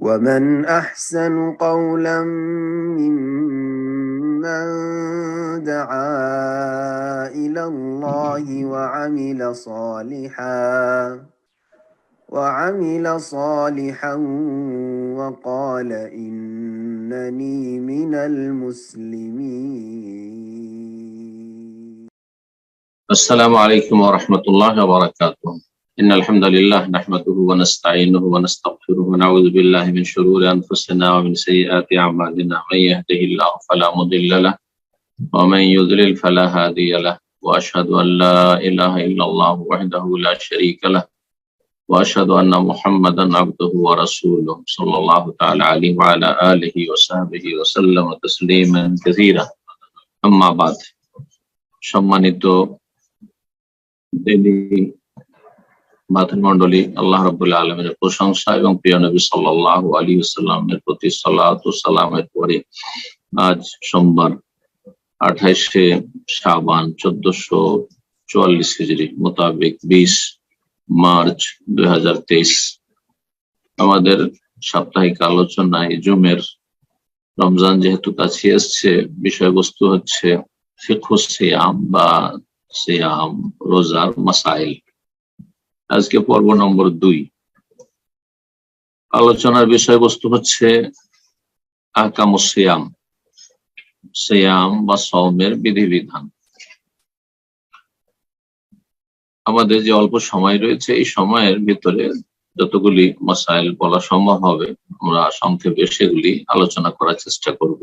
ومن أحسن قولا ممن دعا إلى الله وعمل صالحا وقال إنني من المسلمين. السلام عليكم ورحمة الله وبركاته. إن الحمد لله نحمده ونستعينه ونستغفره ونعوذ بالله من شرور أنفسنا ومن سيئات أعمالنا. من يهده الله فلا مضل له ومن يضلل فلا هادي له وأشهد أن لا إله إلا الله وحده لا شريك له وأشهد أن محمدا عبده ورسوله صلى الله تعالى عليه وعلى آله وصحبه وسلم تسليما كثيرا. أما بعد, সম্মানিত মণ্ডলী, আল্লাহ রাব্বুল আলামিনের প্রশংসা এবং প্রিয় নবী সাল্লাল্লাহু আলাইহি ওয়াসাল্লামের প্রতি সালাত ও সালামের পরে আজ সোমবার 28শে শাবান 1444 হিজরি মোতাবেক 20 মার্চ 2023 আমাদের সাপ্তাহিক আলোচনায় জুমের রমজান যেহেতু কাছে এসছে, বিষয়বস্তু হচ্ছে ফিকহুস সিয়াম বা সিয়াম রোজার মাসাইল। আজকে পর্ব নম্বর 2। আলোচনার বিষয়বস্তু হচ্ছে আহকামুস সিয়াম, সিয়াম বা সওমের বিধিবিধান। আমাদের যে অল্প সময় রয়েছে, এই সময়ের ভিতরে যতগুলি মাসাইল বলা সম্ভব হবে আমরা সংক্ষেপে সেগুলি আলোচনা করার চেষ্টা করব।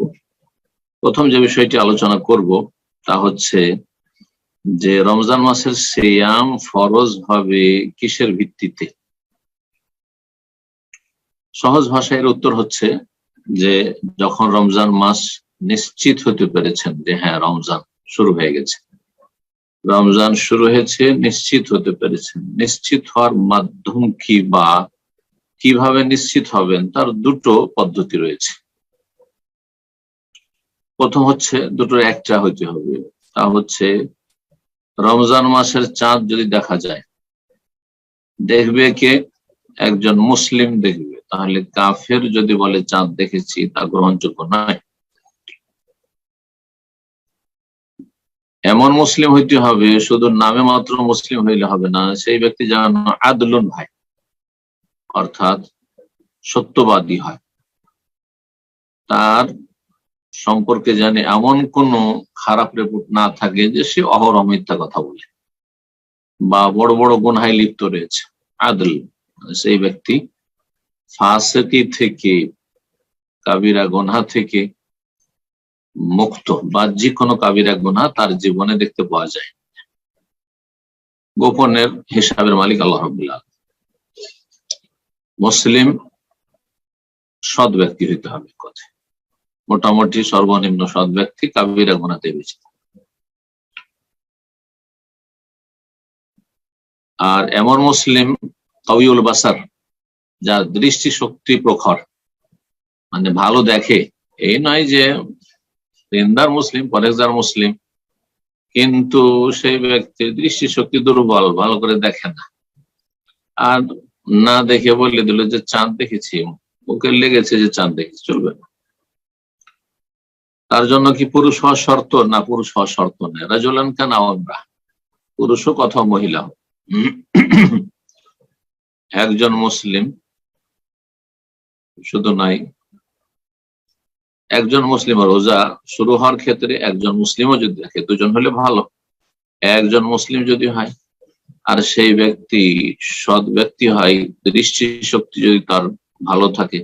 প্রথম যে বিষয়টি আলোচনা করব তা হচ্ছে যে রমজান মাসের সিয়াম ফরজ হবে কিসের ভিত্তিতে। সহজ ভাষায় এর উত্তর হচ্ছে যে যখন রমজান মাস নিশ্চিত হতে পেরেছেন যে হ্যাঁ রমজান শুরু হয়ে গেছে, রমজান শুরু হয়েছে, নিশ্চিত হতে পেরেছেন। নিশ্চিত হওয়ার মাধ্যম কি বা কিভাবে নিশ্চিত হবেন তার দুটো পদ্ধতি রয়েছে। প্রথম হচ্ছে দুটোর একটা হতে হবে, তা হচ্ছে রমজান মাসের চাঁদ যদি দেখা যায়, দেখবে কে? একজন মুসলিম দেখবে। তাহলে কাফের যদি বলে চাঁদ দেখেছি তা গ্রহণযোগ্য নয়। এমন মুসলিম হইতে হবে, শুধু নামে মাত্র মুসলিম হইলে হবে না, সেই ব্যক্তি যেন আদলুন হয়, অর্থাৎ সত্যবাদী হয়। তার সম্পর্কে জানে এমন কোনো খারাপ রিপোর্ট না থাকে যে সে অহরহ মিথ্যা কথা বলে বা বড় বড় গুনাহে লিপ্ত রয়েছে। আদল, সেই ব্যক্তি ফাসিকি থেকে, কাবিরা গুনাহ থেকে মুক্ত। বাহ্যিক কোনো কাবিরা গুনাহ তার জীবনে দেখতে পাওয়া যায়। গোপনের হিসাবের মালিক আল্লাহ রাব্বুল আলামিন। মুসলিম সৎ ব্যক্তি হইতে হবে কথা, মোটামুটি সর্বনিম্ন সৎ ব্যক্তি, কাবিরা গুনাহতে বেঁচে। আর এমন মুসলিম কাউয়ুল বাসার, যার দৃষ্টি শক্তি প্রখর, মানে ভালো দেখে। এই নয় যে দিনদার মুসলিম, পরেজগার মুসলিম, কিন্তু সেই ব্যক্তির দৃষ্টি শক্তি দুর্বল, ভালো করে দেখে না। আর না দেখে বলে দিল যে চাঁদ দেখেছি, ওকে লেগেছে যে চাঁদ দেখেছি, চলবে না। তার জন্য কি পুরুষ হওয়া শর্ত? না, পুরুষ হওয়া শর্ত নেই। রাজুলান কানা ওয়া ইমরাআ, পুরুষ হোক অথবা মহিলা হোক, একজন মুসলিম শুধু নাই, একজন মুসলিম রোজা শুরু হওয়ার ক্ষেত্রে একজন মুসলিমও যদি দেখে, দুজন হলে ভালো, একজন মুসলিম যদি হয় আর সেই ব্যক্তি সৎ ব্যক্তি হয়, দৃষ্টি শক্তি যদি তার ভালো থাকে,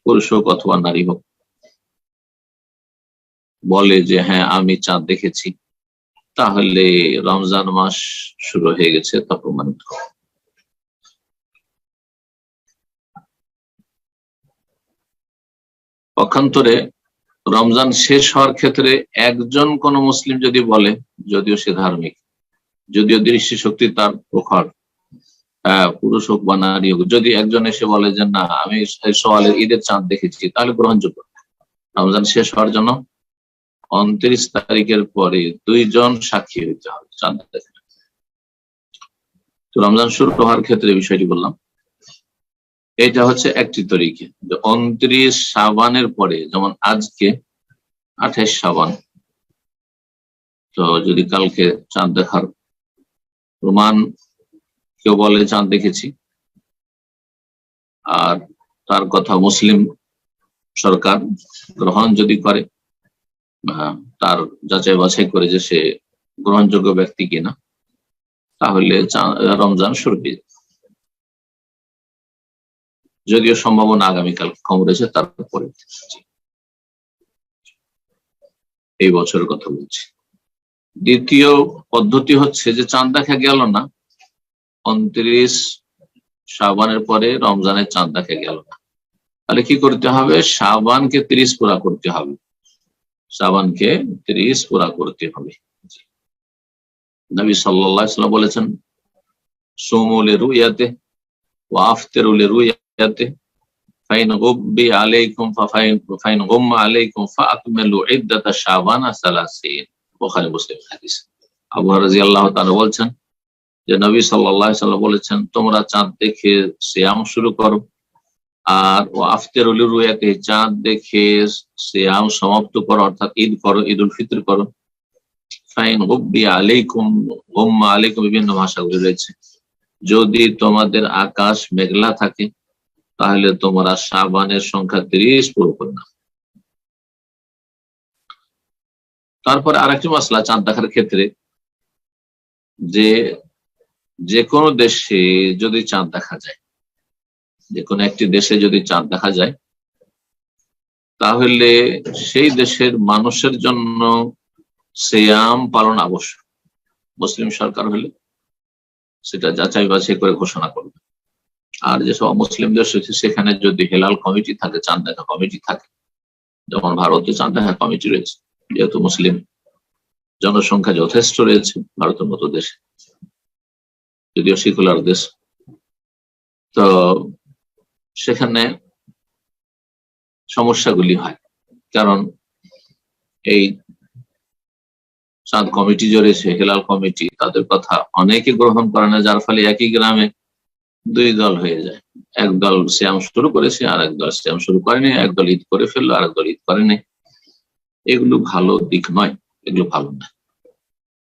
পুরুষ হোক অথবা নারী হোক, বলে যে হ্যাঁ আমি চাঁদ দেখেছি, তাহলে রমজান মাস শুরু হয়ে গেছে, তা প্রমাণিত। পক্ষান্তরে রমজান শেষ হওয়ার ক্ষেত্রে একজন কোন মুসলিম যদি বলে, যদিও সে ধার্মিক, যদিও দৃষ্টি শক্তি তার প্রখর, পুরুষ হোক বা নারী হোক, যদি একজন এসে বলে যে না আমি সওয়ালের ঈদের চাঁদ দেখেছি, তাহলে গ্রহণযোগ্য। রমজান শেষ হওয়ার জন্য 29 তারিখের পরে 2 জন সাক্ষী হইতে হবে চাঁদ দেখে। তো রমজান শুরু হওয়ার ক্ষেত্রে বিষয়টি বললাম। এটা হচ্ছে একটি তরিকে। 29 শাবানের পরে, যেমন আজকে 28 শাবান, তো যদি কালকে চাঁদ দেখার প্রমাণ কেউ বলে চাঁদ দেখেছি, আর তার কথা মুসলিম সরকার গ্রহণ যদি করে, তার যাচাই বাছাই করে যে সে গ্রহণযোগ্য ব্যক্তি কিনা, তাহলে রমজান শুরু হয়ে যাবে। যদিও সম্ভাবনা আগামীকাল কম রয়েছে, তারপরে এই বছরের কথা বলছি। দ্বিতীয় পদ্ধতি হচ্ছে যে চাঁদ দেখা গেল না, 29 শাবানের পরে রমজানের চাঁদ দেখা গেল না, তাহলে কি করতে হবে? শাবানকে 30 পুরা করতে হবে, শাবানকে 30 পুরা করতে হবে। নবী সাল্লাল্লাহু আলাইহি ওয়াসাল্লাম বলেছেন, সুমু লিরুয়াতে ওয়া আফতিরু লিরুয়াতে ফাইন গুব্বি আলাইকুম ফাইন গুম্মা আলাইকুম ফাআকমিলু ইদ্দাতা শাবান 30। বুখারী মুসলিম হাদিস। আবু হুরায়রা রাদিয়াল্লাহু তাআলা বলছেন যে নবী সাল্লাল্লাহু আলাইহি ওয়াসাল্লাম বলেছেন, তোমরা চাঁদ দেখে সিয়াম শুরু করো, আর ওয়া আফতিরু লিরুয়াতে, চাঁদ দেখে সিয়াম সমাপ্ত করো, অর্থাৎ ঈদ করো, ঈদুল ফিতর করো। ফাইন গুব্বি আলাইকুম, গুম্মা আলাইকুম বিভিন্ন ভাষাগুলি রয়েছে। যদি তোমাদের আকাশ মেঘলা থাকে, তাহলে তোমরা শাবানের সংখ্যা 30 পুরো করে নাও। তারপরে আরেকটি মাসলা চাঁদ দেখার ক্ষেত্রে, যে কোনো দেশে যদি চাঁদ দেখা যায়, যে কোনো একটি দেশে যদি চাঁদ দেখা যায়, তাহলে সেই দেশের মানুষের জন্য সিয়াম পালন আবশ্যক। মুসলিম সরকার হলে সেটা যাচাই বাছাই করে ঘোষণা করবে। আর যেসব মুসলিম দেশ রয়েছে সেখানে যদি হেলাল কমিটি থাকে, চাঁদ দেখা কমিটি থাকে, যেমন ভারতে চাঁদ দেখা কমিটি রয়েছে, যেহেতু মুসলিম জনসংখ্যা যথেষ্ট রয়েছে ভারতের মতো দেশে, যদিও সেকুলার দেশ, তো সেখানে সমস্যাগুলি হয়। কারণ এই চাঁদ কমিটি যে রয়েছে, হেলাল কমিটি, তাদের কথা অনেকে গ্রহণ করে না, যার ফলে একই গ্রামে দুই দল হয়ে যায়। এক দল সিয়াম শুরু করেছে, আর এক দল সিয়াম শুরু করেনি, এক দল ঈদ করে ফেললো, আর এক দল ঈদ করেনি। এগুলো ভালো দিক নয়, এগুলো ভালো না।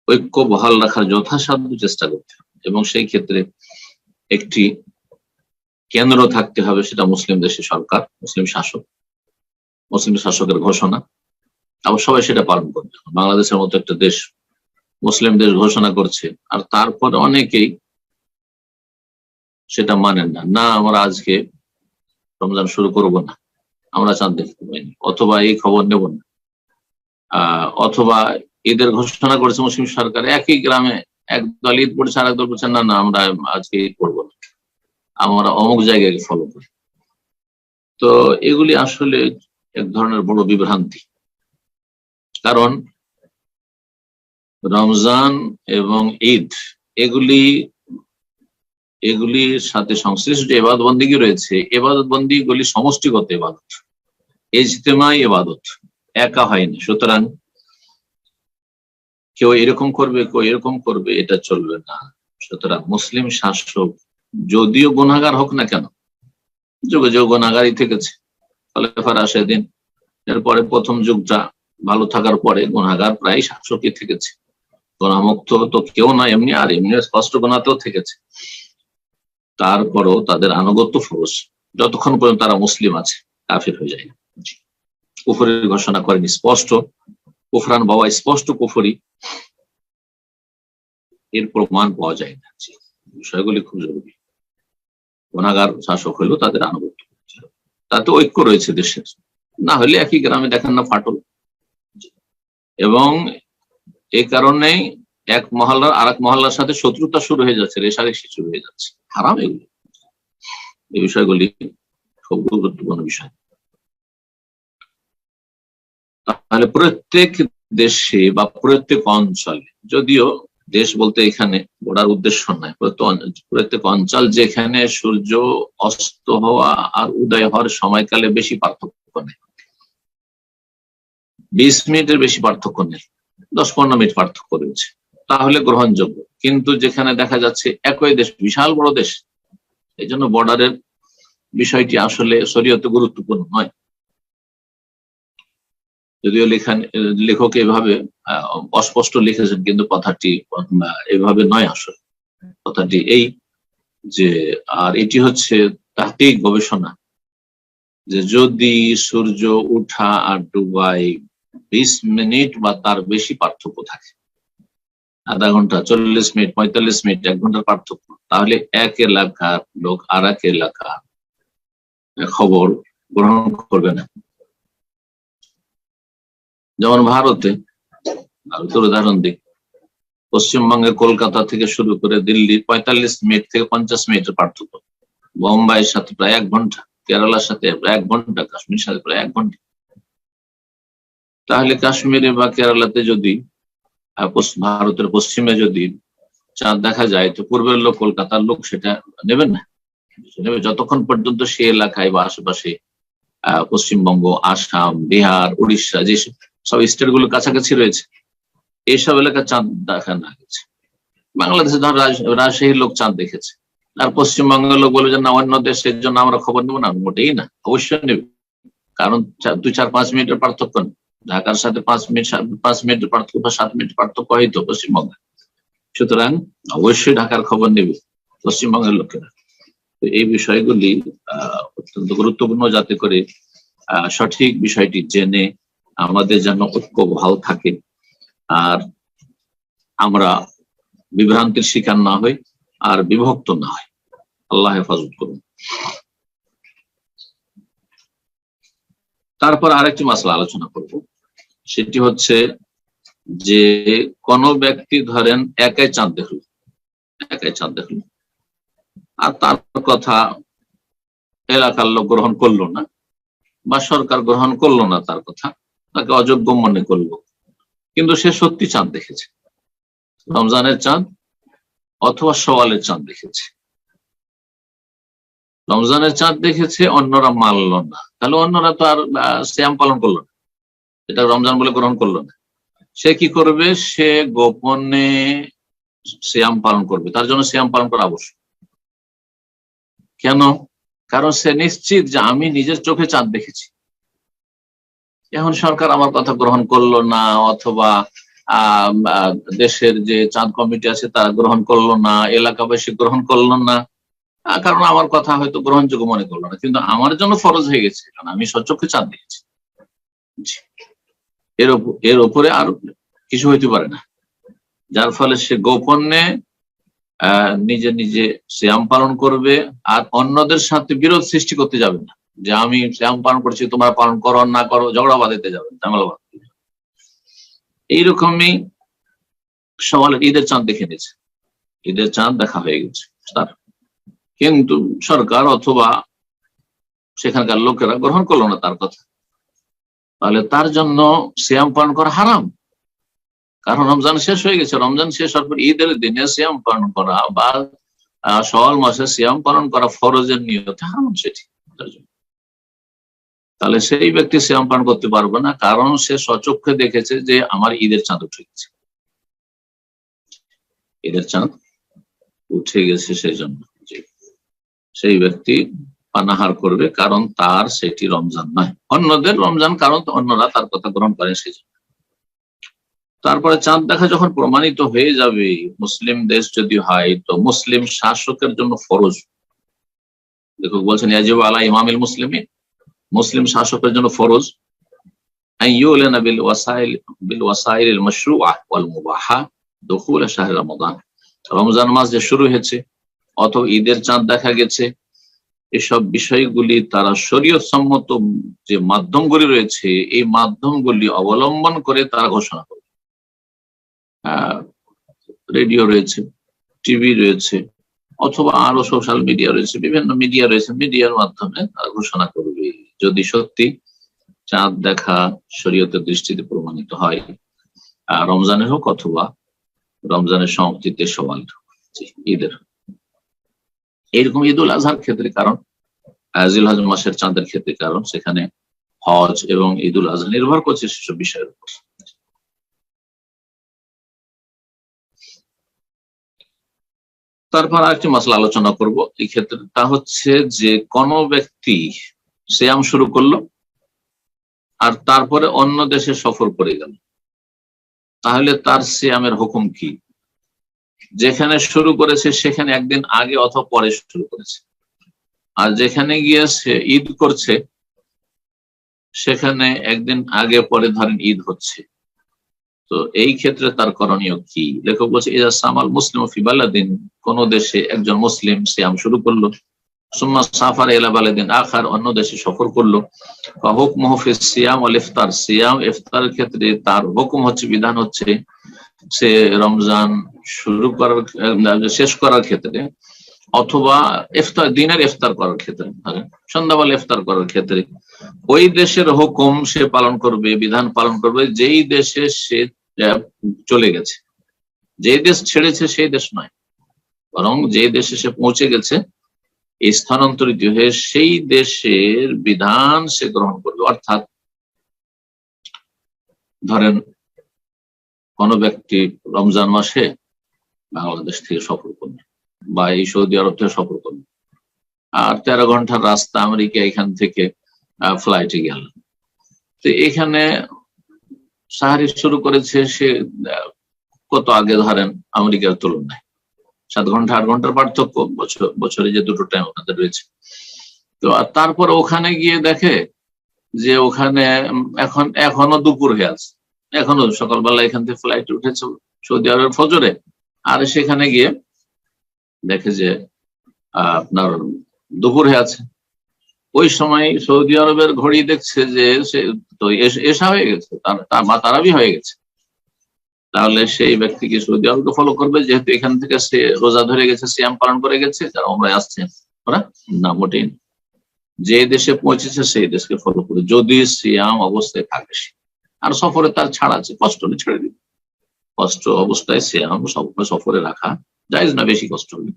ঐক্য বহাল রাখার যথাসাধ্য চেষ্টা করতে হবে, এবং সেই ক্ষেত্রে একটি কেন্দ্র থাকতে হবে, সেটা মুসলিম দেশের সরকার, মুসলিম শাসক, মুসলিম শাসকের ঘোষণা, আবার সবাই সেটা পালন করবে। বাংলাদেশের মতো একটা দেশ, মুসলিম দেশ ঘোষণা করছে, আর তারপরে অনেকেই সেটা মানেন না, না আমরা আজকে রমজান শুরু করব না, আমরা চাঁদ দেখতে পাইনি, অথবা এই খবর নেব না, অথবা ঈদের ঘোষণা করেছে মুসলিম সরকার, একই গ্রামে এক দল ঈদ পড়ছে, আর এক দল বলছে না না আমরা আজকে ঈদ করবো না, আমরা অমুক জায়গায় ফলো করি। তো এগুলি আসলে এক ধরনের বড় বিভ্রান্তি। কারণ রমজান এবং ঈদ এগুলির সাথে সংশ্লিষ্ট যে ইবাদত বন্দেগী রয়েছে, ইবাদত বন্দেগীগুলি সমষ্টিগত ইবাদত, ইজতেমাই ইবাদত, একা হয়নি। সুতরাং কেউ এরকম করবে, কেউ এরকম করবে, এটা চলবে না। সুতরাং মুসলিম শাসক যদিও গুনাহগার হোক না কেন, যুগে যুগে গুনাহগারই থেকেছে, খলিফা রাশেদিন এরপরে প্রথম যুগটা ভালো থাকার পরে গুনাহগার প্রায় শাসকই থেকেছে, গুনাহমুক্ত তো কেউ না, এমনি আর এমনি স্পষ্ট গুনাহতেও থেকেছে। তারপরও তাদের আনুগত্য ফরজ, যতক্ষণ পর্যন্ত তারা মুসলিম আছে, কাফির হয়ে যায় না। কুফরের ঘোষণা করেনি, স্পষ্ট কুফরান বাবা, স্পষ্ট কুফরি, এর প্রমাণ পাওয়া যায় না। বিষয়গুলি খুব জরুরি। গুনাহগার শাসক হলেও তাদের আনুগত্য করতে হবে, তাতে ঐক্য রয়েছে দেশের, না হলে একই গ্রামে দেখেন না ফাটল। এবং এই কারণেই এক মহল্লার আর এক মহল্লার সাথে শত্রুতা শুরু হয়ে যাচ্ছে, রেষারেষি শুরু হয়ে যাচ্ছে। হারাম এগুলি, এই বিষয়গুলি খুব গুরুত্বপূর্ণ বিষয়। তাহলে প্রত্যেক দেশে বা প্রত্যেক অঞ্চলে, যদিও দেশ বলতে এখানে বলার উদ্দেশ্য নয়, প্রত্যেক অঞ্চল যেখানে সূর্য অস্ত হওয়া আর উদয় হওয়ার সময়কালে বেশি পার্থক্য নেই, 20 মিনিটের বেশি পার্থক্য নেই, 10-15 মিনিট পার্থক্য রয়েছে, তাহলে গ্রহণযোগ্য। কিন্তু যেখানে দেখা যাচ্ছে একই দেশ, বিশাল বড় দেশ, এই জন্য বর্ডারের বিষয়টি আসলে শরীয়তে গুরুত্বপূর্ণ নয়, যদিও লেখক এভাবে অস্পষ্ট লিখেছেন, কিন্তু কথাটি এভাবে নয়। আসলে কথাটি এই যে, আর এটি হচ্ছে তাত্ত্বিক গবেষণা, যে যদি সূর্য উঠা আর ডুবাই 20 মিনিট বা তার বেশি পার্থক্য থাকে, আধা ঘন্টা, 40 মিনিট, 45 মিনিট, 1 ঘন্টার পার্থক্য, তাহলে এক এলাকার লোক আর এক এলাকার খবর গ্রহণ করবে না। যেমন ভারতের উদাহরণ দিই, পশ্চিমবঙ্গে কলকাতা থেকে শুরু করে দিল্লি 45 মিনিট থেকে 50 মিনিটের পার্থক্য, বোম্বাইয়ের সাথে প্রায় 1 ঘন্টা, কেরালার সাথে প্রায় 1 ঘন্টা, কাশ্মীরের সাথে প্রায় 1 ঘন্টা। তাহলে কাশ্মীরে বা কেরালাতে যদি ভারতের পশ্চিমে যদি চাঁদ দেখা যায়, তো পূর্বের লোক, কলকাতার লোক সেটা নেবেন না, নেবে যতক্ষণ পর্যন্ত সে এলাকায় বা আশেপাশে পশ্চিমবঙ্গ, আসাম, বিহার, উড়িষ্যা, যে সব স্টেট গুলো কাছাকাছি রয়েছে, এইসব এলাকায় চাঁদ দেখা না গেছে। বাংলাদেশে ধর রাজশাহীর লোক চাঁদ দেখেছে, আর পশ্চিমবঙ্গের লোক বলবে যে না, অন্য দেশের জন্য আমরা খবর নেবো না। মোটেই না, অবশ্যই নেবে, কারণ 2-4-5 মিনিটের পার্থক্য নেই। ঢাকার সাথে 5 মিনিটের পার্থক্য বা 7 মিনিটের পার্থক্য হয়তো পশ্চিমবঙ্গে, সুতরাং অবশ্যই ঢাকার খবর নেবে পশ্চিমবঙ্গের লোকেরা। তো এই বিষয়গুলি অত্যন্ত গুরুত্বপূর্ণ, যাতে করে সঠিক বিষয়টি জেনে আমাদের যেন ঐক্য ভালো থাকে, আর আমরা বিভ্রান্তির শিকার না হই, আর বিভক্ত না হয়। আল্লাহ হেফাজত করুন। তারপর আরেকটি মাসলা আলোচনা করব, সেটি হচ্ছে যে কোন ব্যক্তি ধরেন একাই চাঁদ দেখল, আর তার কথা এলাকার লোক গ্রহণ করলো না, বা সরকার গ্রহণ করলো না, তার কথা তাকে অযোগ্য মনে করলো, কিন্তু সে সত্যি চাঁদ দেখেছে, রমজানের চাঁদ অথবা সওয়ালের চাঁদ দেখেছে। রমজানের চাঁদ দেখেছে, অন্যরা মানল না, তাহলে অন্যরা তো আর সিয়াম পালন করলো না, এটা রমজান বলে গ্রহণ করলো না। সে কি করবে? সে গোপনে সিয়াম পালন করবে, তার জন্য সিয়াম পালন করা আবশ্যক। কেন? কারণ সে নিশ্চিত যে আমি নিজের চোখে চাঁদ দেখেছি। এখন সরকার আমার কথা গ্রহণ করলো না, অথবা দেশের যে চাঁদ কমিটি আছে তারা গ্রহণ করলো না, এলাকাবাসী গ্রহণ করলো না, কারণ আমার কথা হয়তো গ্রহণযোগ্য মনে করলো না, কিন্তু আমার জন্য ফরজ হয়ে গেছে, কারণ আমি সচক্ষে চাঁদ দেখেছি। এর উপরে আর কিছু হইতে পারে না, যার ফলে সে গোপনে নিজে নিজে সিয়াম পালন করবে, আর অন্যদের সাথে বিরোধ সৃষ্টি করতে যাবে না, যে আমি সিয়াম পালন করছি, তোমরা পালন করো না করো, ঝগড়া বাঁধাতে যাবে, ঝামেলা বাঁধাতে যাবে। এইরকমই সওয়ালের ঈদের চাঁদ দেখে নিয়েছে, ঈদের চাঁদ দেখা হয়ে গেছে তার, কিন্তু সরকার অথবা সেখানকার লোকেরা গ্রহণ করলো না তার কথা, তাহলে তার জন্য সিয়াম পালন করা হারাম, কারণ রমজান শেষ হয়ে গেছে। রমজান শেষ হওয়ার পর ঈদের দিনে সিয়াম পালন করা বা শাওয়াল মাসে সিয়াম পালন করা ফরজের নিয়তে হারাম সেটি। তাহলে সেই ব্যক্তি সিয়াম পালন করতে পারবে না, কারণ সে সচক্ষে দেখেছে যে আমার ঈদের চাঁদ উঠে গেছে, ঈদের চাঁদ উঠে গেছে, সেই জন্য সেই ব্যক্তি পানাহার করবে, কারণ তার সেটি রমজান নয়, অন্যদের রমজান, কারণ অন্যরা তার কথা গ্রহণ করেন সেই জন্য। তারপরে চাঁদ দেখা যখন প্রমাণিত হয়ে যাবে, মুসলিম দেশ যদি হয়, তো মুসলিম শাসকের জন্য ফরজ, দেখো বলছেন ইয়াজিবু আলা ইমামিল মুসলিমিন, মুসলিম শাসকের জন্য ফরজ আইয়ুলানা বিল ওয়াসাইল মাশরুআহ ওয়াল মুবাহা দুখুল শাহর রমাদান, রমজান মাস যে শুরু হয়েছে অথবা ঈদের চাঁদ দেখা গেছে, এসব বিষয়গুলি তারা শরীয়ত সম্মত যে মাধ্যমগুলি রয়েছে, এই মাধ্যমগুলি অবলম্বন করে তারা ঘোষণা করে। রেডিও রয়েছে, টিভি রয়েছে, অথবা আরো সোশ্যাল মিডিয়া রয়েছে, বিভিন্ন মিডিয়া রয়েছে, মিডিয়ার মাধ্যমে তারা ঘোষণা করবে যদি সত্যি চাঁদ দেখা শরীয়তের দৃষ্টিতে প্রমাণিত হয়, রমজানের হোক অথবা রমজানের সমাপ্তিতে সওয়াল ঈদের। এইরকম ঈদ উল আজহার ক্ষেত্রে, কারণ জিলহজ মাসের চাঁদের ক্ষেত্রে, কারণ সেখানে হজ এবং ঈদ উল আজহা নির্ভর করছে সেসব বিষয়ের উপর। তারপর আরেকটি মাসলা আলোচনা করব এই ক্ষেত্রে, তা হচ্ছে যে কোন ব্যক্তি সিয়াম শুরু করলো আর তারপরে অন্য দেশে সফর করে গেল, তাহলে তার সিয়ামের হুকুম কি? যেখানে শুরু করেছে সেখানে একদিন আগে অথবা পরে শুরু করেছে, আর যেখানে গিয়ে সে ঈদ করছে সেখানে একদিন আগে পরে ধরেন ঈদ হচ্ছে, তো এই ক্ষেত্রে তার করণীয় কি? লেখক বলছে ইজা সামাল মুসলিম ফি বালাদিন, কোন দেশে একজন মুসলিম সিয়াম শুরু করলো, সুম্মা সাফার ইলা বালাদিন আখার, অন্য দেশে সফর করলো, হুকমুহু ফিস সিয়াম ওয়াল ইফতার, সিয়াম ইফতারের ক্ষেত্রে তার হুকুম হচ্ছে, বিধান হচ্ছে, সে রমজান শুরু করার শেষ করার ক্ষেত্রে অথবা ইফতার দিনের ইফতার করার ক্ষেত্রে, সন্ধ্যাবেলা ইফতার করার ক্ষেত্রে ওই দেশের হুকুম সে পালন করবে, বিধান পালন করবে যেই দেশে সে চলে গেছে। যে দেশ ছেড়েছে সেই দেশ নয়, বরং যে দেশে সে পৌঁছে গেছে এই স্থানান্তরিত হয়ে সেই দেশের বিধান সে গ্রহণ করবে। অর্থাৎ ধরেন কোন ব্যক্তি রমজান মাসে বাংলাদেশ থেকে সফর করবে বা এই সৌদি আরব থেকে সফর করবে, আর 13 ঘন্টার রাস্তা আমেরিকা, এখান থেকে ফ্লাইটে গেল, তো এখানে সাহারি শুরু করেছে সে কত আগে, ধরেন আমেরিকার তুলনায় 7 ঘন্টা 8 ঘন্টার পার্থক্য বছরে যে দুটো টাইম ওনাদের রয়েছে। তো আর তারপর ওখানে গিয়ে দেখে যে ওখানে এখনো দুপুর হয়ে আছে, এখনো সকালবেলা এখান থেকে ফ্লাইট উঠেছে সৌদি আরবের ফজরে, আর সেখানে গিয়ে দেখে যে আপনার দুপুর হয়ে আছে। ওই সময় সৌদি আরবের ঘড়ি দেখছে যে সে তো এশা হয়ে গেছে, তারাবি হয়ে গেছে, তাহলে সেই ব্যক্তিকে সৌদি আরবকে ফলো করবে, যেহেতু এখান থেকে সে রোজা ধরে গেছে, সিয়াম পালন করে গেছে, যারা ওমরায় আসছেন ওরা না, মোটেই যে দেশে পৌঁছেছে সেই দেশকে ফলো করে, যদি সিয়াম অবস্থায় থাকে। আর সফরে তার ছাড় আছে, কষ্ট হলে ছেড়ে দিবে, কষ্ট অবস্থায় সিয়াম সফরে রাখা জায়েজ না, বেশি কষ্ট হলে।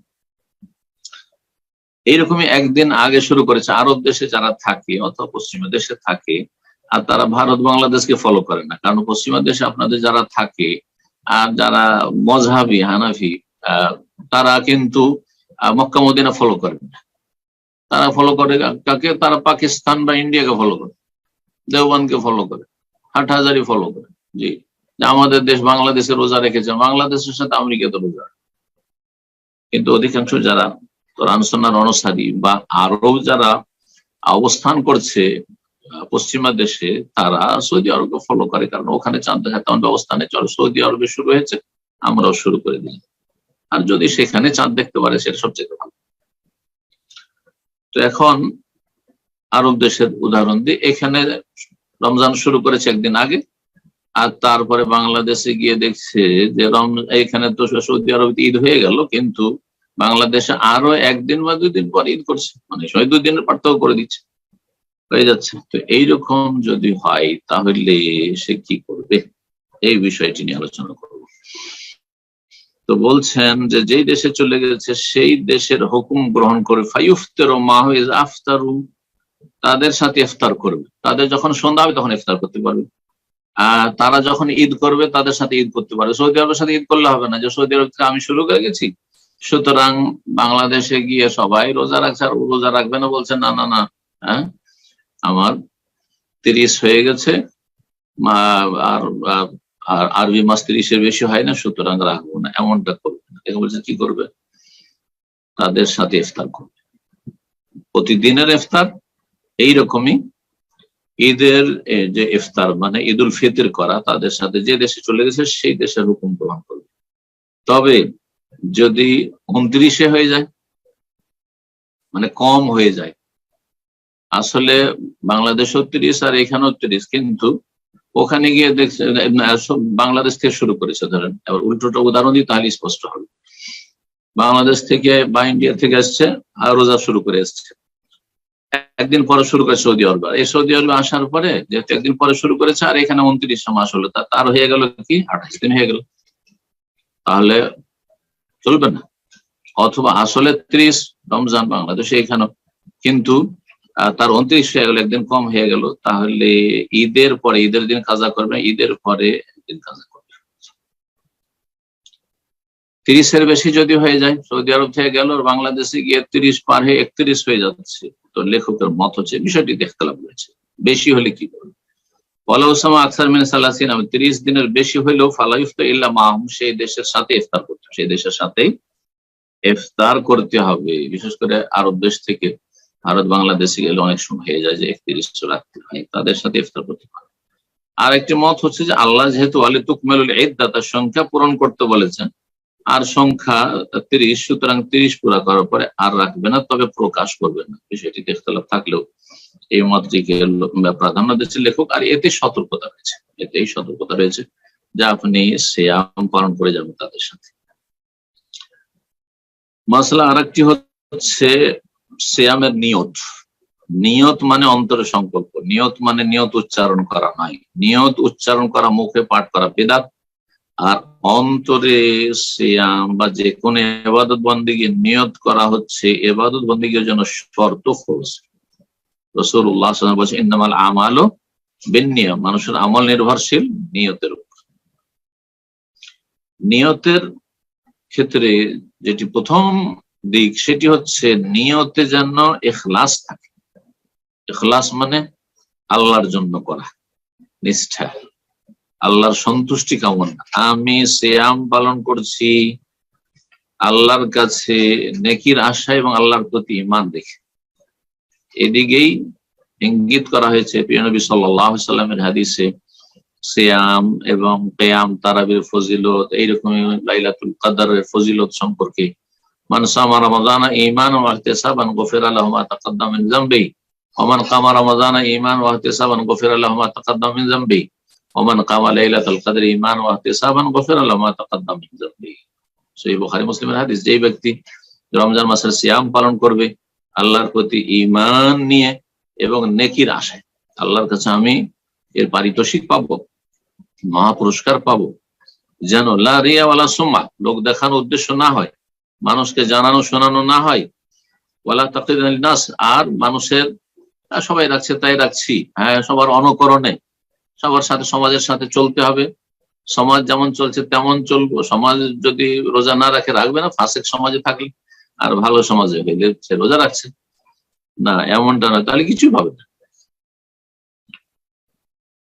এইরকমই একদিন আগে শুরু করেছে আরব দেশে যারা থাকে অথবা পশ্চিমা দেশে থাকে, আর তারা ভারত বাংলাদেশকে ফলো করে না, কারণ পশ্চিমা দেশে আপনাদের যারা থাকে আর যারা মজহাবি হানাফি তারা কিন্তু মক্কা মদিনা ফলো করে না, তারা ফলো করে কাকে? তারা পাকিস্তান বা ইন্ডিয়াকে ফলো করে, দেওবন্দকে ফলো করে, হাটহাজারি ফলো করে। জি, আমাদের দেশ বাংলাদেশে রোজা রেখেছে, বাংলাদেশের সাথে আমেরিকা তো রোজা, কিন্তু অধিকাংশ যারা কোরআন সুন্নাহর অনুসারী বা আরব যারা অবস্থান করছে পশ্চিমা দেশে, তারা সৌদি আরবকে ফলো করে, কারণ ওখানে চাঁদ দেখা তেমন ব্যবস্থানে চলো সৌদি আরবে শুরু হয়েছে, আমরাও শুরু করে দিই, আর যদি সেখানে চাঁদ দেখতে পারে সেটা সবচেয়ে ভালো। তো এখন আরব দেশের উদাহরণ দিই, এখানে রমজান শুরু করেছে একদিন আগে, আর তারপরে বাংলাদেশে গিয়ে দেখছে যে এখানে তো সৌদি আরবে ঈদ হয়ে গেল, কিন্তু বাংলাদেশে আরো একদিন বা 2 দিন পর ঈদ করছে, মানে 2 দিনের পার্থক্য করে দিচ্ছে, হয়ে যাচ্ছে। তো এইরকম যদি হয় তাহলে সে কি করবে, এই বিষয়টি নিয়ে আলোচনা করব। তো বলছেন যে যেই দেশে চলে গেছে সেই দেশের হুকুম গ্রহণ করে, ফায়ুফতিরু মাহু ইজ আফতারু, তাদের সাথে ইফতার করবে, তাদের যখন সন্ধ্যা হবে তখন ইফতার করতে পারবে, আর তারা যখন ঈদ করবে তাদের সাথে ঈদ করতে পারবে। সৌদি আরবের সাথে ঈদ করলে হবে না যে সৌদি আরব থেকে আমি শুরু করে গেছি, সুতরাং বাংলাদেশে গিয়ে সবাই রোজা রাখছে আর রোজা রাখবে না, বলছে না না না, হ্যাঁ আমার 30 হয়ে গেছে আর আরবি মাস 30-এর বেশি হয় না, সুতরাং রাখবো না, এমনটা করবে না। বলছে কি করবে? তাদের সাথে ইফতার করবে, প্রতিদিনের ইফতার। এইরকমই ঈদের যে ইফতার মানে ঈদ উল ফিতর করা, তাদের সাথে যে দেশে চলে গেছে সেই দেশের হুকুম গ্রহণ করবে। তবে যদি 29-এ হয়ে যায়, মানে কম হয়ে যায়, আসলে বাংলাদেশও 30 আর এখানেও 30, কিন্তু ওখানে গিয়ে দেখছে বাংলাদেশ থেকে শুরু করেছে, ধরেন এবার উল্টোটা উদাহরণ দিই তাহলে স্পষ্ট হবে। বাংলাদেশ থেকে বা ইন্ডিয়া থেকে আসছে আর রোজা শুরু করে এসছে, একদিন পরে শুরু করে সৌদি আরব, এই সৌদি আরবে আসার পরে যেহেতু একদিন পরে শুরু করেছে আর এখানে 29 মাস হলো, তার হয়ে গেল কি 28 দিন হয়ে গেল, তাহলে চলবে না। অথবা আসলে 30 রমজান বাংলাদেশে এখানেও, কিন্তু তার 29 হয়ে গেল, একদিন কম হয়ে গেল, তাহলে ঈদের পরে, ঈদের দিন কাজা করবে, ঈদের পরে একদিন কাজা করবে। 30-এর বেশি যদি হয়ে যায়, সৌদি আরব থেকে গেল আর বাংলাদেশে গিয়ে 30 পার হয়ে 31 হয়ে যাচ্ছে, তো লেখকের মত হচ্ছে বিষয়টি দেখতে লাভ রয়েছে। বেশি হলে কি করবে? আকসার মিন সালাসিন, 30 দিনের বেশি হইলেও ফালা ইফতার ইল্লা মাহুম, সেই দেশের সাথে ইফতার করতে, সেই দেশের সাথেই ইফতার করতে হবে। বিশেষ করে আরব দেশ থেকে ভারত বাংলাদেশে গেলে অনেক সময় হয়ে যায় যে 31 রাখতে হয়, তাদের সাথে ইফতার করতে হবে। আর একটি মত হচ্ছে যে আল্লাহ যেহেতু আলী তুকমেলুল ইদ্দাত, তার সংখ্যা পূরণ করতে বলেছেন, আর সংখ্যা 30, সুতরাং 30 পুরা করার পরে আর রাখবে না, তবে প্রকাশ করবে না। বিষয়টিতে ইখতিলাফ থাকলেও এই মতটিকে প্রাধান্য দিচ্ছে লেখক। আর এতে সতর্কতা রয়েছে, এতেই সতর্কতা রয়েছে যে আপনি সিয়াম পালন করে যাবেন তাদের সাথে। মাসলা আরেকটি হচ্ছে সিয়ামের নিয়ত। নিয়ত মানে অন্তরের সংকল্প, নিয়ত মানে নিয়ত উচ্চারণ করা নয়। নিয়ত উচ্চারণ করা, মুখে পাঠ করা বিদআত, আর অন্তরে সিয়াম বা যে কোনো ইবাদত বন্দেগী নিয়ত করা হচ্ছে ইবাদত বন্দেগীর জন্য শর্ত ফরজ। রাসূলুল্লাহ সাল্লাল্লাহু আলাইহি ওয়াসাল্লাম বলেছেন ইন্নামাল আমালু বিন্নিয়াত, মানুষের আমল নির্ভরশীল নিয়তের উপর। নিয়তের ক্ষেত্রে যেটি প্রথম দিক সেটি হচ্ছে নিয়তে যেন ইখলাস থাকে। ইখলাস মানে আল্লাহর জন্য করা, নিষ্ঠা, আল্লাহর সন্তুষ্টি কামনা। আমি সিয়াম পালন করছি আল্লাহর কাছে নেকির আশা এবং আল্লাহর প্রতি ঈমান রেখে। এদিকেই ইঙ্গিত করা হয়েছে প্রিয় নবী সাল্লাল্লাহু আলাইহি ওয়াসাল্লামের হাদিসে। সিয়াম এবং কিয়াম তারাবির ফজিলত, এইরকম লাইলাতুল কদরের ফজিলত সম্পর্কে মান সামা রমাদানা ঈমানান ওয়া ইহতিসাবান গুফিরা লাহু মা তাকাদ্দাম মিন যামবিহি ওয়া মান কামা রমাদানা ঈমানান ওয়া ইহতিসাবান গুফিরা লাহু মা তাকাদ্দাম মিন যামবিহি ওয়া মান কামা লাইলাতুল কদরি ঈমানান ওয়া ইহতিসাবান গুফিরা লাহু মা তাকাদ্দাম মিন যামবিহি। সহিহ বুখারী মুসলিমের হাদিস। যেই ব্যক্তি রমজান মাসের সিয়াম পালন করবে আল্লাহর প্রতি ঈমান নিয়ে এবং নেকির আশায়, আল্লাহর কাছে আমি এর পারিতোষিক পাবো, মহা পুরস্কার পাবো, যেন লা রিয়া ওয়ালা সুমআ, লোক দেখানোর উদ্দেশ্য না হয়, মানুষকে জানানো শোনানো না হয়, ওয়ালা তাকলিদান লিন-নাস, আর মানুষের সবাই রাখছে তাই রাখছি, হ্যাঁ সবার অনুকরণে, সবার সাথে সমাজের সাথে চলতে হবে, সমাজ যেমন চলছে তেমন চলবো। সমাজ যদি রোজা না রাখে রাখবে না, ফাসিক সমাজে থাকলে, আর ভালো সমাজে হইলে সে রোজা রাখছে না, এমনটা নয়, তাহলে কিছুই পাবে না।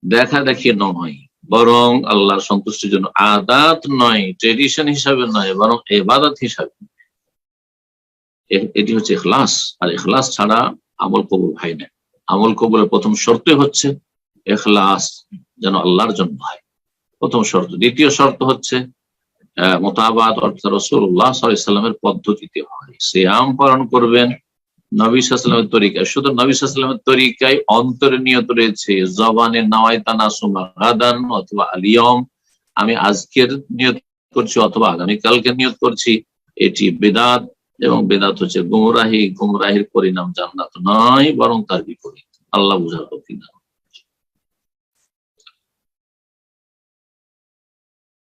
দেখা দেখি নয়, বরং আল্লাহর সন্তুষ্টির জন্য, আদাত নয়, ট্রেডিশন হিসাবে নয়, বরং ইবাদত হিসাবে। এটি হচ্ছে ইখলাস। আর ইখলাস ছাড়া আমল কবুল হয় না। আমল কবুলের প্রথম শর্ত হচ্ছে ইখলাস, যেন আল্লাহর জন্য হয়, প্রথম শর্ত। দ্বিতীয় শর্ত হচ্ছে মুতাবাআত, অর্থাৎ রাসূলুল্লাহ সাল্লাল্লাহু আলাইহি ওয়াসাল্লামের পদ্ধতিতে হয়। সিয়াম পালন করবেন নবী সাল্লাল্লাহু আলাইহি ওয়াসাল্লামের তরিকায়, শুধু নবী সাল্লাল্লাহু আলাইহি ওয়াসাল্লামের তরিকায় অন্তরে নিয়ত রয়েছে, জবানে নাওয়াইতা নাসুমা গাদান অথবা আলিয়ম, আমি আজকের নিয়ত করছি অথবা আগামীকালকে নিয়ত করছি, এটি বিদআত। এবং বিদআত হচ্ছে গুমরাহি, গুমরাহির পরিণাম জান্নাত নয়, বরং তার বিপরীত। আল্লাহ বুঝার তৌফিক দান।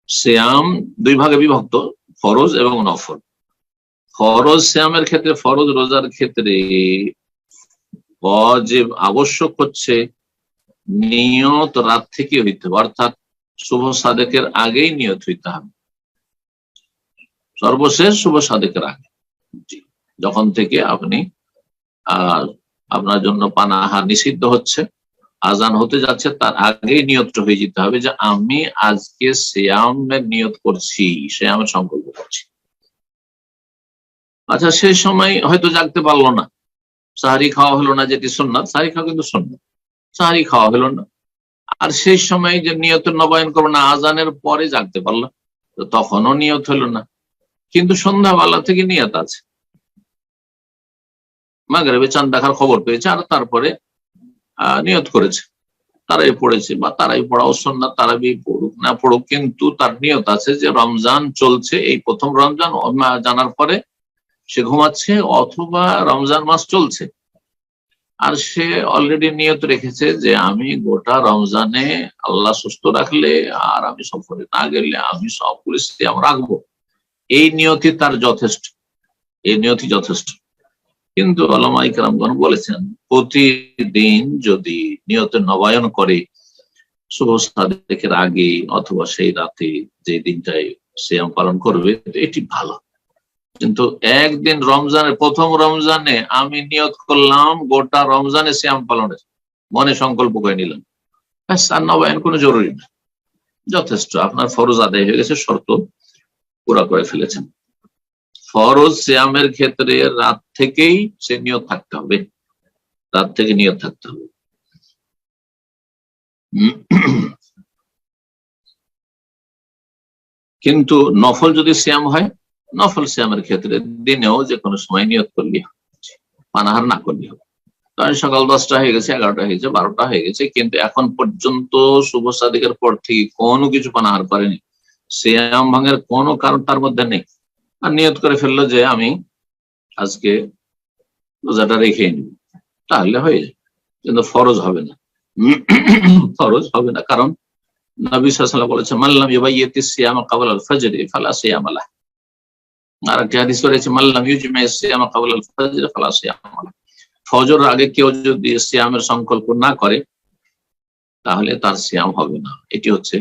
সিয়াম দুই ভাগে বিভক্ত, ফরজ এবং নফল। ফরজ সিয়ামের ক্ষেত্রে, ফরজ রোজার ক্ষেত্রে ওয়াজিব আবশ্যক হচ্ছে নিয়ত রাত থেকে হইতে হবে, অর্থাৎ শুভ সাদেকের আগেই নিয়ত হইতে হবে, সর্বশেষ শুভ সাদেকের আগে। যখন থেকে আপনি আপনার জন্য পানাহার নিষিদ্ধ হচ্ছে, আজান হতে যাচ্ছে, তার আগেই নিয়তটা হয়ে যেতে হবে যে আমি আজকে সিয়ামের নিয়ত করছি, সিয়ামের সংকল্প করছি। আচ্ছা, সেই সময় হয়তো জাগতে পারলো না, সাহারি খাওয়া হলো না, যেটি সুন্নাত, সাহারি খাওয়া কিন্তু সুন্নাত, সাহারি খাওয়া হলো না, আর সেই সময় যে নিয়তের নবায়ন করবো না, আজানের পরে জাগতে পারলো, তো তখনও নিয়ত হলো না। কিন্তু সন্ধ্যাবেলা থেকে নিয়ত আছে, মাগরিবে চাঁদ দেখার খবর পেয়েছে, আর তারপরে নিয়ত করেছে, তারাই পড়েছে বা তারাই পড়াও সুন্নাত, তারাবি পড়ুক না পড়ুক, কিন্তু তার নিয়ত আছে যে রমজান চলছে, এই প্রথম রমজান জানার পরে সে ঘুমাচ্ছে, অথবা রমজান মাস চলছে আর সে অলরেডি নিয়ত রেখেছে যে আমি গোটা রমজানে আল্লাহ সুস্থ রাখলে আর আমি সফরে না গেলে আমি সবগুলি সিয়াম রাখবো, এই নিয়তি তার যথেষ্ট, এই নিয়তি যথেষ্ট। কিন্তু উলামা ইকরামগণ বলেছেন প্রতিদিন যদি নিয়তের নবায়ন করে শুভ সাদেকের আগে অথবা সেই রাতে, যে দিনটায় সিয়াম পালন করবে, তো এটি ভালো। কিন্তু একদিন রমজানের প্রথম রমজানে আমি নিয়ত করলাম গোটা রমজানে সিয়াম পালনের, মনে সংকল্প করে নিলাম, আর নবায়ন কোনো জরুরি না, যথেষ্ট। আপনার ফরজ আদায় হয়ে গেছে, শর্ত পুরা করে ফেলেছেন। ফরজ সিয়ামের ক্ষেত্রে রাত থেকেই সে নিয়ত থাকতে হবে, রাত থেকে নিয়ত থাকতে হবে। কিন্তু নফল যদি সিয়াম হয়, নফল সিয়ামের ক্ষেত্রে দিনেও যে কোনো সময় নিয়ত করলে পানাহার না করলে হবে। কারণ সকাল 10টা হয়ে গেছে, 11টা হয়ে গেছে, 12টা হয়ে গেছে, কিন্তু এখন পর্যন্ত শুভ সাদিকের পর থেকে কোনো কিছু পানাহার করেনি, সিয়াম ভাঙের কোনো কারণ তার মধ্যে নেই, আর নিয়ত করে ফেললো যে আমি আজকে রোজাটা রেখে নিব, তাহলে হয়ে যায়, কিন্তু ফরজ হবে না। ফরজ হবে না, কারণ নবী সাল্লাল্লাহু আলাইহি ওয়াসাল্লাম বলেছেন মাল্লাম ইউবাইয়িতিস সিয়ামা ক্বাবলা আল ফাজর ফালা সিয়াম লাহ। আর একটা হাদিস রয়েছে মাল্লাম ইউজমিস সিয়ামা ক্বাবলা আল ফাজর ফালা সিয়াম লাহ। ফজরের আগে কেউ যদি সিয়ামের সংকল্প না করে তাহলে তার সিয়াম হবে না। এটি হচ্ছে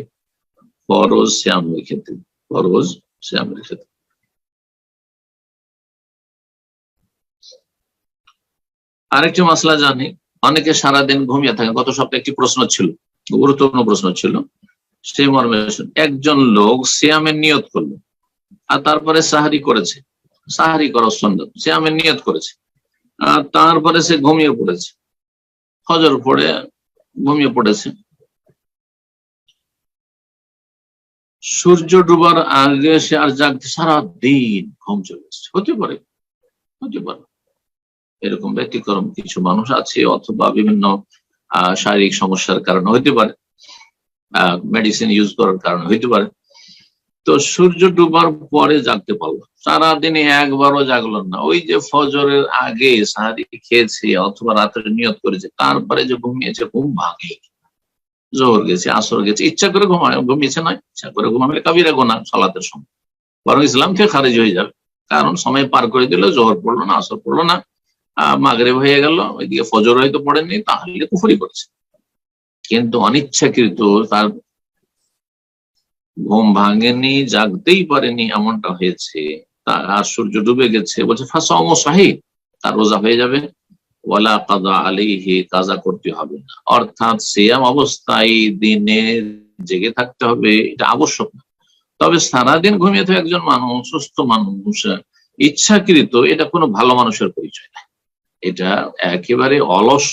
ফরজ সিয়ামের ক্ষেত্রে, ফরজ সিয়ামের ক্ষেত্রে। আরেকটি মাসলা জানি, অনেকে সারাদিন ঘুমিয়ে থাকে। গত সপ্তাহে একটি প্রশ্ন ছিল, গুরুত্বপূর্ণ প্রশ্ন ছিল, সেই মর্মে একজন লোক সিয়ামের নিয়ত করলো আর তারপরে সাহারি করেছে, সাহারি করার সুন্নাত, সিয়ামের নিয়ত করেছে, আর তারপরে সে ঘুমিয়ে পড়েছে, ফজর পড়ে ঘুমিয়ে পড়েছে, সূর্য ডুবার আগে সে আর জাগতে সারাদিন ঘুম চলে এসছে। হতে পারে, হতে পারে, এরকম ব্যতিক্রম কিছু মানুষ আছে, অথবা বিভিন্ন শারীরিক সমস্যার কারণে হইতে পারে, মেডিসিন ইউজ করার কারণে হইতে পারে। তো সূর্য ডুবার পরে জাগতে পারলো, সারাদিনে একবারও জাগলো না। ওই যে ফজরের আগে সাহারি খেয়েছে অথবা রাতের নিয়ত করেছে, তারপরে যে ঘুমিয়েছে, ঘুম ভাঙে, জোহর গেছে, আসর গেছে, ইচ্ছা করে ঘুমিয়েছে নয়, ইচ্ছা করে ঘুমাবে কাবিরা গুনাহ সালাতের সময়, বরং ইসলাম থেকে খারিজ হয়ে যাবে। কারণ সময় পার করে দিল, জোহর পড়লো না, আসর পড়লো না, মাগরিব হয়ে গেল, ওইদিকে ফজর হয়তো পড়েনি, তাহলে কুফরি করেছে। কিন্তু অনিচ্ছাকৃত তার ঘুম ভাঙেনি, জাগতেই পারেনি, এমনটা হয়েছে, আর সূর্য ডুবে গেছে, বলছে ফাসাওম সাহিহ, তার রোজা হয়ে যাবে, ওয়ালা কাযা আলাইহি, কাযা করতে হবে না। অর্থাৎ সিয়াম অবস্থায় দিনে জেগে থাকতে হবে, এটা আবশ্যক না। তবে সারাদিন ঘুমিয়ে থাকে একজন মানুষ, সুস্থ মানুষ, ইচ্ছাকৃত, এটা কোনো ভালো মানুষের পরিচয় না। এটা একেবারে অলস,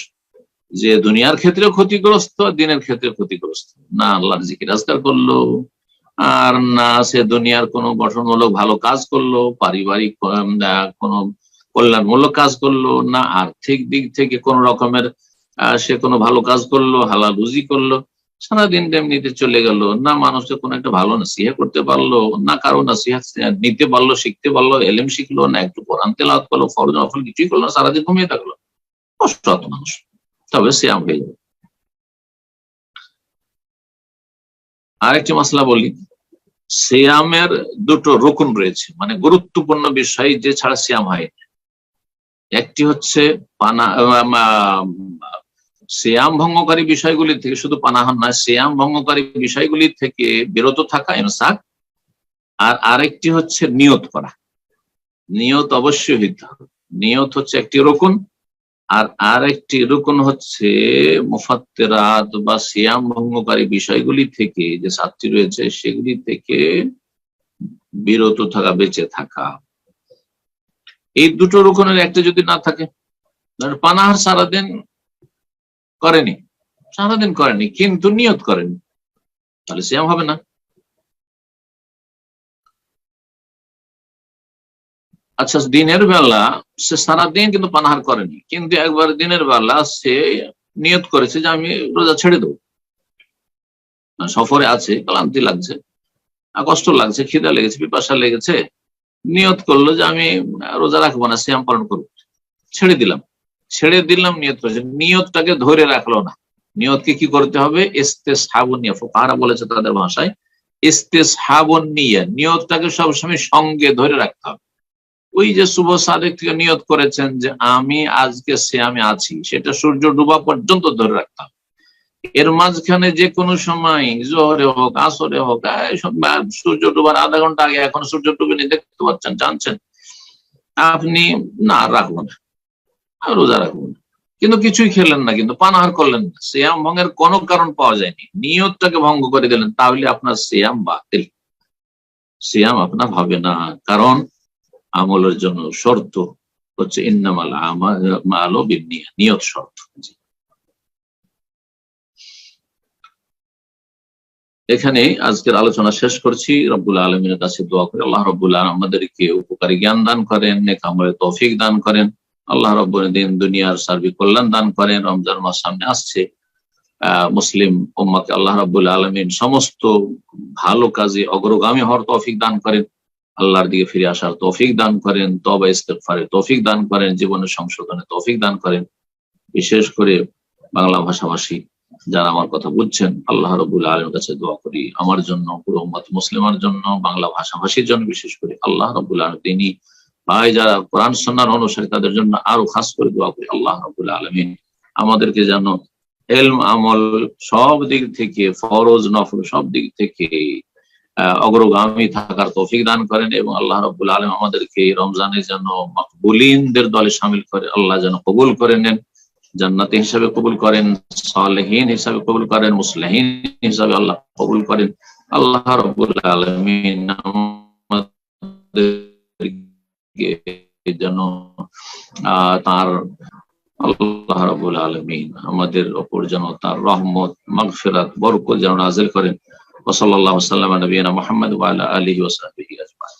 যে দুনিয়ার ক্ষেত্রেও ক্ষতিগ্রস্ত, দিনের ক্ষেত্রে ক্ষতিগ্রস্ত, না আল্লাহর জিকির আজকার করলো, আর না সে দুনিয়ার কোনো গঠনমূলক ভালো কাজ করলো, পারিবারিক কোনো কল্যাণমূলক কাজ করলো, না আর্থিক দিক থেকে কোন রকমের সে কোনো ভালো কাজ করলো, হালাল রুজি করলো, সারাদিন এমনিতে চলে গেল, না মানুষকে কোনো একটা ভালো নাসিহা করতে পারলো, না কারো নাসিহা নিতে পারলো, শিখতে পারলো, এলেম শিখলো, না একটু কোরআন তেলাওয়াত করলো, ফরজ নফল কিছুই করলো না, সারাদিন ঘুমিয়ে থাকলো, অসৎ মানুষ। তবে সিয়াম হয়ে যাবে। আরেকটি মাসলা বলি, সিয়ামের দুটো রুকন রয়েছে, মানে গুরুত্বপূর্ণ বিষয় যে ছাড়া সিয়াম হয়। একটি হচ্ছে সিয়াম ভঙ্গকারী বিষয়গুলি থেকে, শুধু পানাহার নয়, সিয়াম ভঙ্গকারী বিষয়গুলি থেকে বিরত থাকা, ইমসাক। আর আরেকটি হচ্ছে নিয়ত করা, নিয়ত অবশ্যই হইতে হবে, নিয়ত হচ্ছে একটি রুকন। আর আরেকটি রুকন হচ্ছে মুফাত্তিরাত বা সিয়াম ভঙ্গকারী বিষয়গুলি থেকে যে 7টি রয়েছে সেগুলি থেকে বিরত থাকা, বেঁচে থাকা। এই দুটো রুকনের একটা যদি না থাকে, পানাহার সারাদিন করেনি কিন্তু নিয়ত করেনি, তাহলে সিয়াম হবে না। আচ্ছা, দিনের বেলা সে সারাদিন কিন্তু পানাহার করেনি, কিন্তু একবার দিনের বেলা সে নিয়ত করেছে যে আমি রোজা ছেড়ে দেবো, সফরে আছে, ক্লান্তি লাগছে, কষ্ট লাগছে, খিদা লেগেছে, পিপাসা লেগেছে, নিয়ত করলো যে আমি রোজা রাখবো না, সিয়াম পালন করবো, ছেড়ে দিলাম, নিয়ত করেছে, নিয়তটাকে ধরে রাখলো না। নিয়তকে কি করতে হবে? ইস্তেসহাবুন নিয়া, ফুকাহারা বলেছে তাদের ভাষায় ইস্তেসহাবুন নিয়া, নিয়তটাকে সবসময় সঙ্গে ধরে রাখতে হবে। ওই যে শুভ সাদেক থেকে নিয়ত করেছেন যে আমি আজকে সিয়ামে আছি, সেটা সূর্য ডুবা পর্যন্ত ধরে রাখতে হবে। এর মাঝখানে যে কোনো সময় জোহরে হোক আসরে হোক সূর্য ডুবার আধা ঘন্টা আগে এখন সূর্য ডুবেনি দেখতে পাচ্ছেন জানছেন, আপনি না রাখবো না, রোজা রাখবো না, কিন্তু কিছুই খেলেন না, কিন্তু পানাহার করলেন না, সিয়াম ভঙ্গের কোনো কারণ পাওয়া যায়নি, নিয়তটাকে ভঙ্গ করে দিলেন, তাহলে আপনার সিয়াম বাতিল, সিয়াম আপনার হবে না। কারণ আমলের জন্য শর্ত হচ্ছে ইন্নামাল আমালু বিন্নিয়াত, নিয়ত শর্ত। এখানে আজকের আলোচনা শেষ করছি। রব্বুল আলমিনের কাছে দোয়া করি আল্লাহ রব্বুল আলম আমাদেরকে উপকারী জ্ঞান দান করেন, নেক আমলের তৌফিক দান করেন, আল্লাহ রব্বুল দিন দুনিয়ার সার্বিক কল্যাণ দান করেন। রমজান মাস সামনে আসছে, মুসলিম উম্মাকে আল্লাহ রাব্বুল আলামিন সমস্ত ভালো কাজে অগ্রগামী হওয়ার তৌফিক দান করেন, আল্লাহর দিকে ফিরে আসার তৌফিক দান করেন, তওবা ইস্তেগফারের তৌফিক দান করেন, জীবনের সংশোধনের তৌফিক দান করেন। বিশেষ করে বাংলা ভাষাভাষী যারা আমার কথা বুঝছেন, আল্লাহ রাব্বুল আলামিনের কাছে দোয়া করি আমার জন্য, পুরো উম্মত মুসলিমের জন্য, বাংলা ভাষাভাষীর জন্য বিশেষ করে আল্লাহ রাব্বুল আলামিন তিনি ভাই যারা কোরআন সুন্নাহর অনুসারী তাদের জন্য আরো খাস করে দোয়া করি আল্লাহ রাব্বুল আলামিন আমাদেরকে যেন ইলম আমল সব দিক থেকে, ফরজ নফল সব দিক থেকে অগ্রগামী থাকার তৌফিক দান করেন, এবং আল্লাহ রাব্বুল আলামিন আমাদেরকে রমজানে যেন মাকবুলিনদের দলে শামিল করে আল্লাহ যেন কবুল করে নেন, জান্নাতি হিসাবে কবুল করেন, সালেহীন হিসাবে কবুল করেন, মুসলিহিন হিসাবে আল্লাহ কবুল করেন। আল্লাহ রাব্বুল আলামিন আমাদেরকে যেন তার আল্লাহ রাব্বুল আলামিন আমাদের উপর যেন তার রহমত, মাগফিরাত, বরকত যেন নাযিল করেন। ওয়া সাল্লাল্লাহু সাল্লাম আলা নবিয়িনা মুহাম্মদ ওয়া আলা আলিহি ওয়া সাহবিহি আজমাইন।